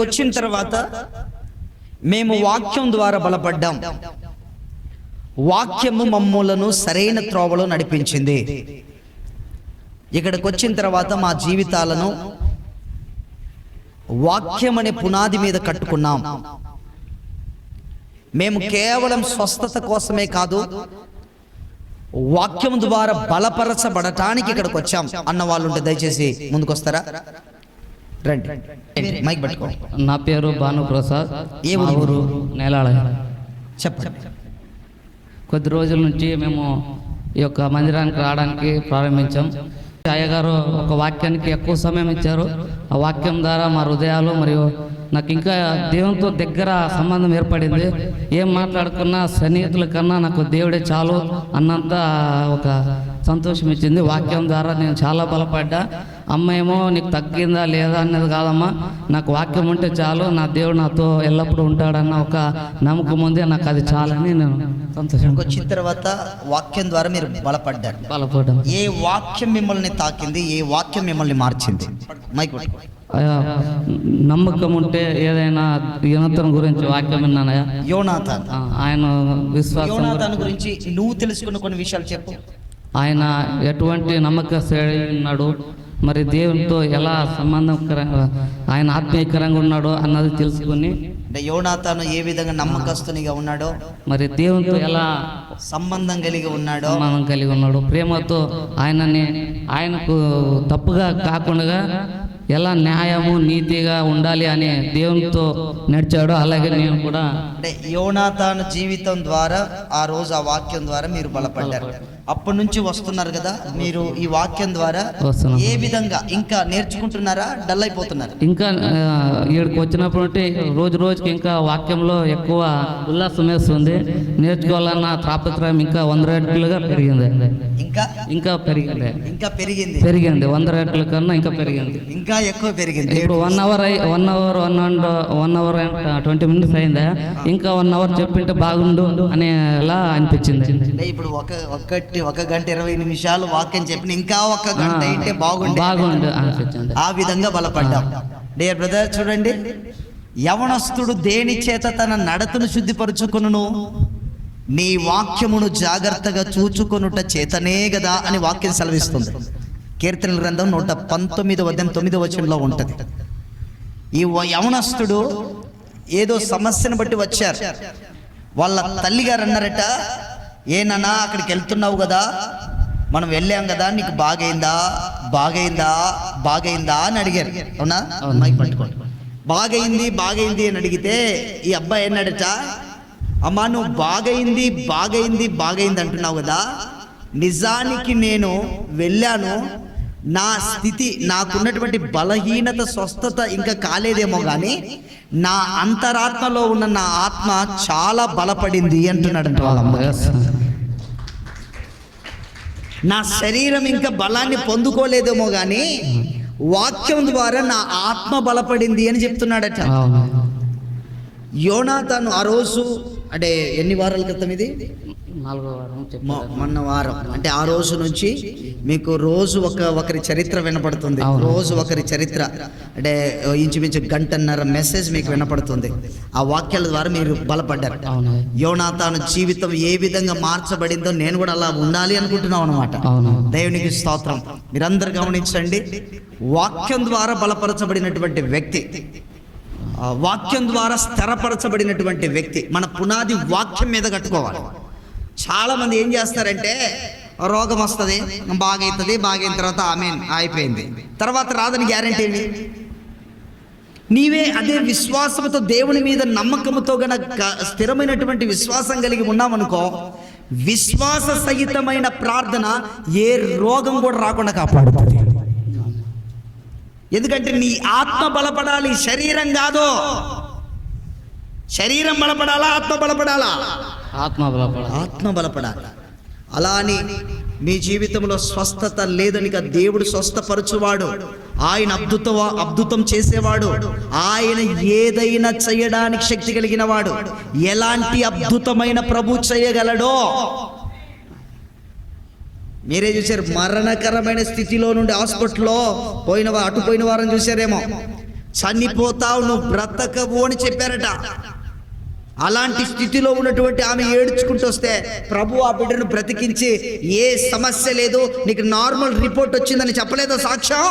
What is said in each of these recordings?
వచ్చిన తర్వాత మేము వాక్యం ద్వారా బలపడ్డాం. వాక్యము మమ్ములను సరైన త్రోవలో నడిపించింది. ఇక్కడికి వచ్చిన తర్వాత మా జీవితాలను వాక్యం అనే పునాది మీద కట్టుకున్నాం. మేము కేవలం స్వస్థత కోసమే కాదు, వాక్యం ద్వారా బలపరచబడటానికి ఇక్కడికి వచ్చాం అన్న వాళ్ళు ఉంటే దయచేసి ముందుకొస్తారా? రండి, మైక్ పట్టుకో. నా పేరు భానుప్రసాద్. ఏ ఊరు? నేలాళ. చెప్పండి. కొద్ది రోజుల నుంచి మేము ఈ యొక్క మందిరానికి రావడానికి ప్రారంభించాం. అయ్యగారు ఒక వాక్యానికి ఎక్కువ సమయం ఇచ్చారు. ఆ వాక్యం ద్వారా మా హృదయాలు మరియు నాకు ఇంకా దేవునితో దగ్గర సంబంధం ఏర్పడింది. ఏం మాట్లాడుకున్నా సన్నిహితుల కన్నా నాకు దేవుడే చాలు అన్నంత ఒక సంతోషం ఇచ్చింది. వాక్యం ద్వారా నేను చాలా బలపడ్డా. అమ్మ ఏమో నీకు తగ్గిందా లేదా అన్నది కాదమ్మా, నాకు వాక్యం ఉంటే చాలు, నా దేవుడు నాతో ఎల్లప్పుడూ ఉంటాడన్న ఒక నమ్మకం ఉంది. నాకు అది చాలని నేను సంతోషం. వచ్చిన తర్వాత వాక్యం ద్వారా మీరు బలపడ్డారు. ఏ వాక్యం మిమ్మల్ని తాకింది? ఏ వాక్యం మిమ్మల్ని మార్చింది? మైక్ నమ్మకం ఉంటే ఏదైనా యోనాతాను గురించి వాక్యం విన్నానయ్యా. యోనాతాన్, ఆయన విశ్వాసం. యోనాతాను గురించి నువ్వు తెలుసుకున్న కొన్ని విషయాలు చెప్పు. ఆయన ఎటువంటి నమ్మకస్తుడై ఉన్నాడు, మరి దేవునితో ఎలా సంబంధకరంగా ఆయన ఆత్మీయకరంగా ఉన్నాడో అన్నది తెలుసుకుని, యోనాతాను ఏ విధంగా నమ్మకస్తునిగా ఉన్నాడో, మరి దేవునితో ఎలా సంబంధం కలిగి ఉన్నాడు, ప్రేమతో ఆయనకు తప్పుగా కాకుండా ఎలా న్యాయము నీతిగా ఉండాలి అని దేవునితో నడిచాడో అలాగే నేను కూడా. అంటే యోనాతాను జీవితం ద్వారా ఆ రోజు ఆ వాక్యం ద్వారా మీరు బలపడ్డారు. అప్పటి నుంచి వస్తున్నారు కదా మీరు ఈ వాక్యం ద్వారా ఏ విధంగా ఇంకా నేర్చుకుంటున్నారా? డల్ అయిపోతున్నారు? ఇంకా ఇక్కడికి వచ్చినప్పుడు రోజు రోజుకి ఇంకా వాక్యంలో ఎక్కువ ఉల్లాసం వేస్తుంది. నేర్చుకోవాలన్న తాపత్రయం ఇంకా 100 రెట్లుగా పెరిగింది. ఇంకా పెరిగింది 100 రెట్ల కన్నా ఇంకా పెరిగింది, ఇంకా ఎక్కువ పెరిగింది. ఇప్పుడు 1 అవర్ 20 మినిట్స్ అయిందా, ఇంకా 1 అవర్ చెప్పింటే బాగుండు అనేలా అనిపించింది. ఇప్పుడు ఒక గంట 20 నిమిషాలు వాక్యం చెప్పిన ఇంకా 1 గంట అయితే బాగుండు ఆ విధంగా బలపడ్డాం. డియర్ బ్రదర్, చూడండి, యవనస్తుడు దేని చేత తన నడతను శుద్ధిపరుచుకొనును? నీ వాక్యమును జాగ్రత్తగా చూచుకొనుట చేతనే కదా అని వాక్యం సెలవిస్తుంది. కీర్తనల గ్రంథం 119:9 ఉంటుంది. ఈ యవనస్తుడు ఏదో సమస్యను బట్టి వచ్చారు. వాళ్ళ తల్లిగారు అన్నారట, ఏనన్నా అక్కడికి వెళ్తున్నావు కదా, మనం వెళ్ళాం కదా, నీకు బాగైందా అని అడిగారు. అవునా? మైక్ పట్టుకోండి. బాగైంది అని అడిగితే ఈ అబ్బాయి అన్నాడట, అమ్మా నువ్వు బాగైంది అంటున్నావు కదా, నిజానికి నేను వెళ్ళాను, నా స్థితి, నాకున్నటువంటి బలహీనత స్వస్థత ఇంకా కాలేదేమో కానీ నా అంతరాత్మలో ఉన్న నా ఆత్మ చాలా బలపడింది అంటున్నాడంట వాళ్ళ అమ్మ. నా శరీరం ఇంకా బలాన్ని పొందుకోలేదేమో కానీ వాక్యం ద్వారా నా ఆత్మ బలపడింది అని చెప్తున్నాడట. యోనాతాను ఆ రోజు, అంటే ఎన్ని వారాల క్రితం ఇది? 4వ వారం, మొన్న వారం. అంటే ఆ రోజు నుంచి మీకు రోజు ఒకరి చరిత్ర వినపడుతుంది. రోజు ఒకరి చరిత్ర, అంటే ఇంచుమించు 1.5 గంట మెసేజ్ మీకు వినపడుతుంది. ఆ వాక్యాల ద్వారా మీరు బలపడ్డారు. యోనాతాను జీవితం ఏ విధంగా మార్చబడిందో నేను కూడా అలా ఉండాలి అనుకుంటున్నాం అనమాట. దేవునికి స్తోత్రం. మీరందరూ గమనించండి, వాక్యం ద్వారా బలపరచబడినటువంటి వ్యక్తి, వాక్యం ద్వారా స్థిరపరచబడినటువంటి వ్యక్తి, మన పునాది వాక్యం మీద కట్టుకోవాలి. చాలా మంది ఏం చేస్తారంటే, రోగం వస్తుంది, బాగైన తర్వాత ఆమేన్ అయిపోయింది, తర్వాత రాదని గ్యారెంటీ ఏంటి? నీవే అదే విశ్వాసంతో దేవుని మీద నమ్మకంతో గనక స్థిరమైనటువంటి విశ్వాసం కలిగి ఉన్నామనుకో, విశ్వాస సహితమైన ప్రార్థన ఏ రోగం కూడా రాకుండా కాపాడుతుంది. ఎందుకంటే నీ ఆత్మ బలపడాలి, శరీరం కాదు. శరీరం బలపడాలా? ఆత్మ బలపడాలి. అలా అని మీ జీవితంలో స్వస్థత లేదని దేవుడు స్వస్థపరచువాడు, ఆయన అద్భుతం చేసేవాడు, ఆయన ఏదైనా చేయడానికి శక్తి కలిగిన వాడు. ఎలాంటి అద్భుతమైన ప్రభు చేయగలడో మీరే చూశారు. మరణకరమైన స్థితిలో నుండి హాస్పిటల్లో పోయిన వారం చూశారేమో, చనిపోతావు, నువ్వు బ్రతకవు అని చెప్పారట. అలాంటి స్థితిలో ఉన్నటువంటి ఆమె ఏడ్చుకుంటూ వస్తే ప్రభు ఆ బిడ్డను బ్రతికించి, ఏ సమస్య లేదు, నీకు నార్మల్ రిపోర్ట్ వచ్చిందని చెప్పలేదో సాక్ష్యం.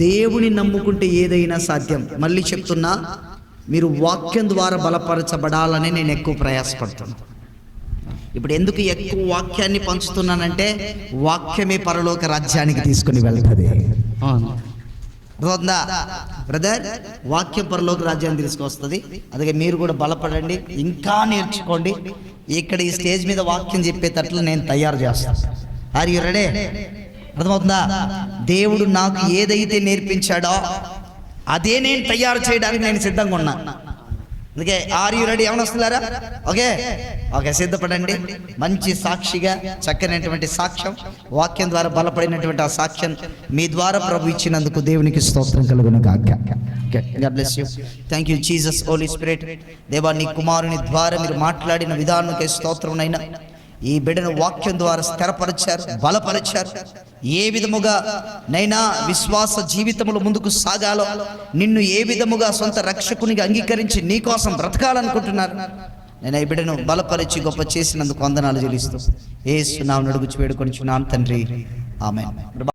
దేవుని నమ్ముకుంటే ఏదైనా సాధ్యం. మళ్ళీ చెప్తున్నా, మీరు వాక్యం ద్వారా బలపరచబడాలని నేను ఎక్కువ ప్రయాసపడుతున్నాను. ఇప్పుడు ఎందుకు ఎక్కువ వాక్యాన్ని పంచుతున్నానంటే, వాక్యమే పరలోక రాజ్యానికి తీసుకుని వెళ్తుంది. అవును. అర్థమవుతుందా బ్రదర్? వాక్యం పరలోక రాజ్యాన్ని తీసుకొస్తుంది. అందుకే మీరు కూడా బలపడండి, ఇంకా నేర్చుకోండి. ఇక్కడ ఈ స్టేజ్ మీద వాక్యం చెప్పేటట్లు నేను తయారు చేస్తాను. Are you ready? అర్థమవుతుందా? దేవుడు నాకు ఏదైతే నేర్పించాడో అదే నేను తయారు చేయడానికి నేను సిద్ధంగా ఉన్నా. అందుకే ఆర్ యు రెడీ? ఏమైనా వస్తున్నారా? ఓకే ఓకే, సిద్ధపడండి. మంచి సాక్షిగా చక్కనటువంటి సాక్ష్యం, వాక్యం ద్వారా బలపడినటువంటి ఆ సాక్ష్యం మీ ద్వారా ప్రభు ఇచ్చినందుకు దేవునికి స్తోత్రం కలుగును గాక. God bless you. Thank you Jesus, holy spirit. దేవా, నీ కుమారుని ద్వారా మీరు మాట్లాడిన విధానానికి స్తోత్రం నైనా. ఈ బిడ్డను వాక్యం ద్వారా స్థిరపరిచారు, బలపరిచారు. ఏ విధముగా నైనా విశ్వాస జీవితములు ముందుకు సాగాలో, నిన్ను ఏ విధముగా సొంత రక్షకునిగా అంగీకరించి నీ కోసం బ్రతకాలనుకుంటున్నారు, నేను ఈ బిడ్డను బలపరిచి గొప్ప చేసినందుకు వందనాలు చెల్లిస్తూ యేసు నామమున అడుగుచు వేడుకొనుచున్నాను తండ్రి, ఆమేన్.